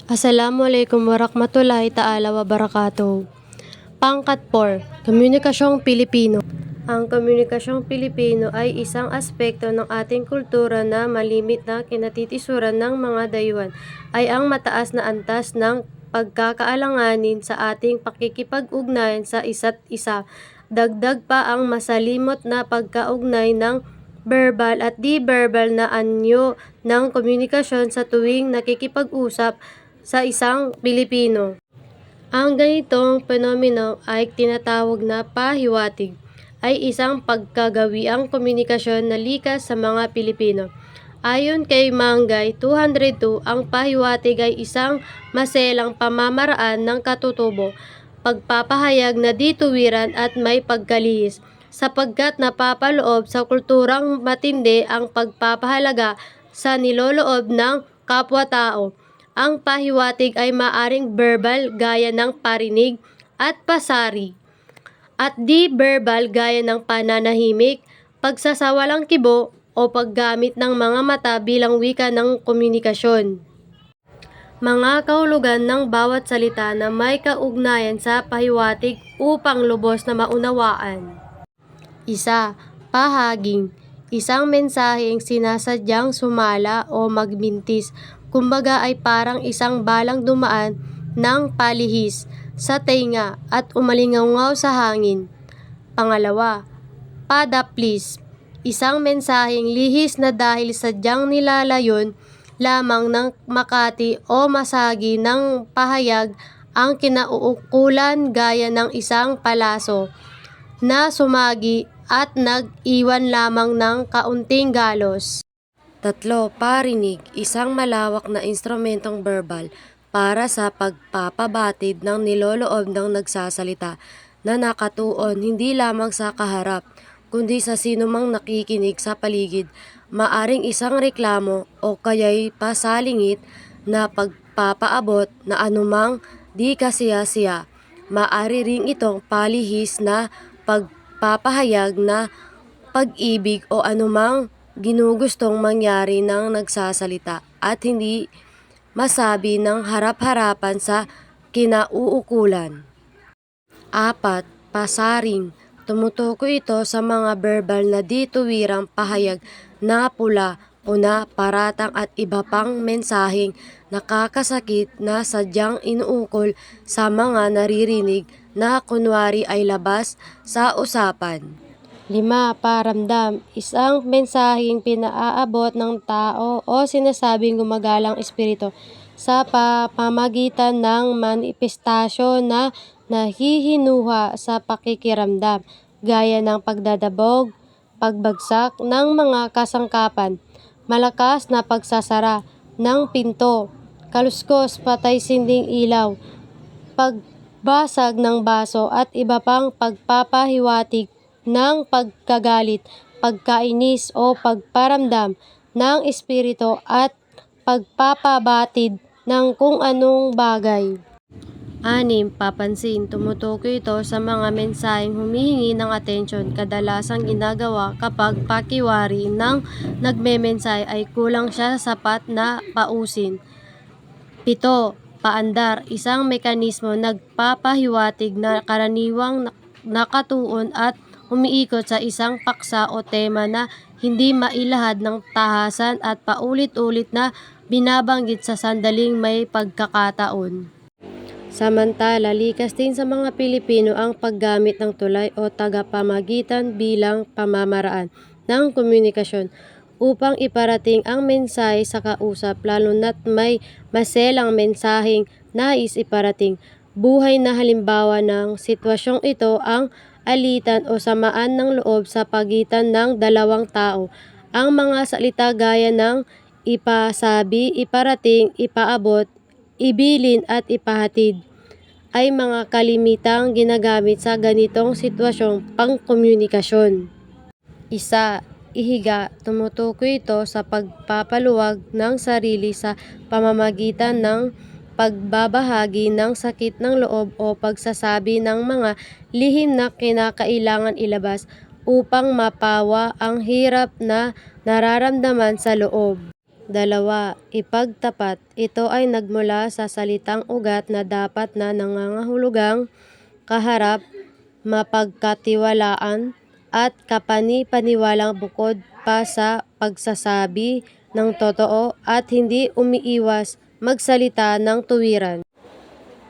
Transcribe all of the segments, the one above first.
Assalamualaikum warahmatullahi ta'ala wabarakatuh. Pangkat 4, Komunikasyong Pilipino. Ang komunikasyong Pilipino ay isang aspekto ng ating kultura na malimit na kinatitisuran ng mga dayuhan ay ang mataas na antas ng pagkakaalanganin sa ating pakikipag-ugnayan sa isa't isa. Dagdag pa ang masalimot na pagkaugnay ng verbal at di-verbal na anyo ng komunikasyon sa tuwing nakikipag-usap sa isang Pilipino. Ang ganitong fenomeno ay tinatawag na pahiwatig, ay isang pagkagawiang komunikasyon na likas sa mga Pilipino. Ayon kay Mangay 202, ang pahiwatig ay isang maselang pamamaraan ng katutubo, pagpapahayag na dituwiran at may pagkalihis, sapagkat napapaloob sa kulturang matindi ang pagpapahalaga sa niloloob ng kapwa-tao. Ang pahiwatig ay maaring verbal gaya ng parinig at pasari, at di-verbal gaya ng pananahimik, pagsasawalang kibo o paggamit ng mga mata bilang wika ng komunikasyon. Mga kahulugan ng bawat salita na may kaugnayan sa pahiwatig upang lubos na maunawaan. Isa, pahaging. Isang mensaheng sinasadyang sumala o magmintis, kumbaga ay parang isang balang dumaan ng palihis sa tenga at umalingaw sa hangin. Pangalawa, padaplis. Isang mensaheng lihis na dahil sadyang nilalayon lamang ng makati o masagi ng pahayag ang kinauukulan gaya ng isang palaso na sumagi at nag-iwan lamang ng kaunting galos. Tatlo, parinig. Isang malawak na instrumentong verbal para sa pagpapabatid ng niloloob ng nagsasalita na nakatuon hindi lamang sa kaharap, kundi sa sinumang nakikinig sa paligid. Maaring isang reklamo o kaya'y pasalingit na pagpapaabot na anumang di kasiya-siya. Maari ring itong palihis na pagpapahayag na pag-ibig o anumang ginugustong mangyari ng nagsasalita at hindi masabi ng harap-harapan sa kinauukulan. Apat, pasaring. Tumutukoy ito sa mga verbal na dituwirang pahayag na pula, una, paratang at iba pang mensaheng nakakasakit na sadyang inuukol sa mga naririnig na kunwari ay labas sa usapan. 5. Paramdam. Isang mensaheng pinaaabot ng tao o sinasabing gumagalang espiritu sa pamamagitan ng manifestasyon na nahihinuha sa pakikiramdam, gaya ng pagdadabog, pagbagsak ng mga kasangkapan, malakas na pagsasara ng pinto, kaluskos, patay sinding ilaw, pagbasag ng baso at iba pang pagpapahiwatig ng pagkagalit, pagkainis o pagparamdam ng espiritu at pagpapabatid ng kung anong bagay. 6. Papansin. Tumutukoy ito sa mga mensaheng humihingi ng atensyon, kadalasang ginagawa kapag pakiwari ng nagmemensahe ay kulang siya sa sapat na pausin. 7. Paandar. Isang mekanismo nagpapahiwatig na karaniwang nakatuon at umiikot sa isang paksa o tema na hindi mailahad ng tahasan at paulit-ulit na binabanggit sa sandaling may pagkakataon. Samantala, likas din sa mga Pilipino ang paggamit ng tulay o tagapamagitan bilang pamamaraan ng komunikasyon upang iparating ang mensahe sa kausap, lalo na't may maselang mensaheng nais iparating. Buhay na halimbawa ng sitwasyong ito ang alitan o samaan ng loob sa pagitan ng dalawang tao. Ang mga salita gaya ng ipasabi, iparating, ipaabot, ibilin at ipahatid ay mga kalimitang ginagamit sa ganitong sitwasyong pangkomunikasyon. Isa, ihiga. Tumutukoy ito sa pagpapaluwag ng sarili sa pamamagitan ng pagbabahagi ng sakit ng loob o pagsasabi ng mga lihim na kinakailangan ilabas upang mapawa ang hirap na nararamdaman sa loob. Ipagtapat. Ito ay nagmula sa salitang ugat na dapat na nangangahulugang kaharap, mapagkatiwalaan, at kapani-paniwalang bukod pa sa pagsasabi ng totoo at hindi umiiwas magsalita ng tuwiran.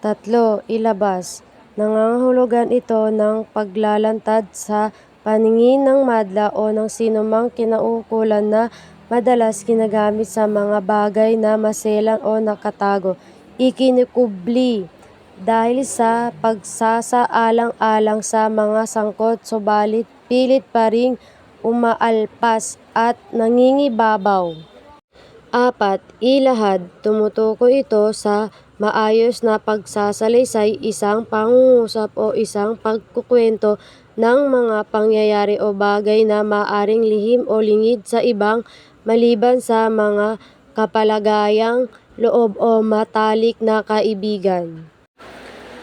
3. Ilabas. Nangangahulugan ito ng paglalantad sa paningin ng madla o ng sinumang kinaukulan na madalas ginagamit sa mga bagay na maselan o nakatago. Ikinukubli dahil sa pagsasaalang-alang sa mga sangkot, subalit pilit pa ring umaalpas at nangingibabaw. 4. Ilahad. Tumutukoy ito sa maayos na pagsasalaysay, isang pangungusap o isang pagkukwento ng mga pangyayari o bagay na maaring lihim o lingid sa ibang maliban sa mga kapalagayang loob o matalik na kaibigan.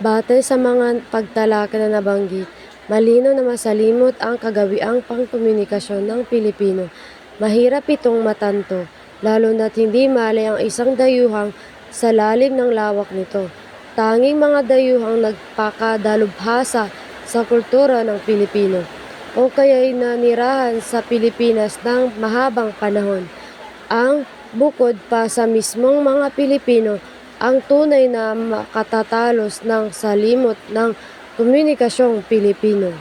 Batay sa mga pagtalakay na nabanggit, malinaw na masalimot ang kagawiang pangkomunikasyon ng Pilipino. Mahirap itong matanto, lalo na't hindi malay ang isang dayuhang sa lalim ng lawak nito. Tanging mga dayuhang nagpakadalubhasa sa kultura ng Pilipino o kaya'y nanirahan sa Pilipinas ng mahabang panahon. Ang bukod pa sa mismong mga Pilipino, ang tunay na makatatalos ng salimot ng komunikasyong Pilipino.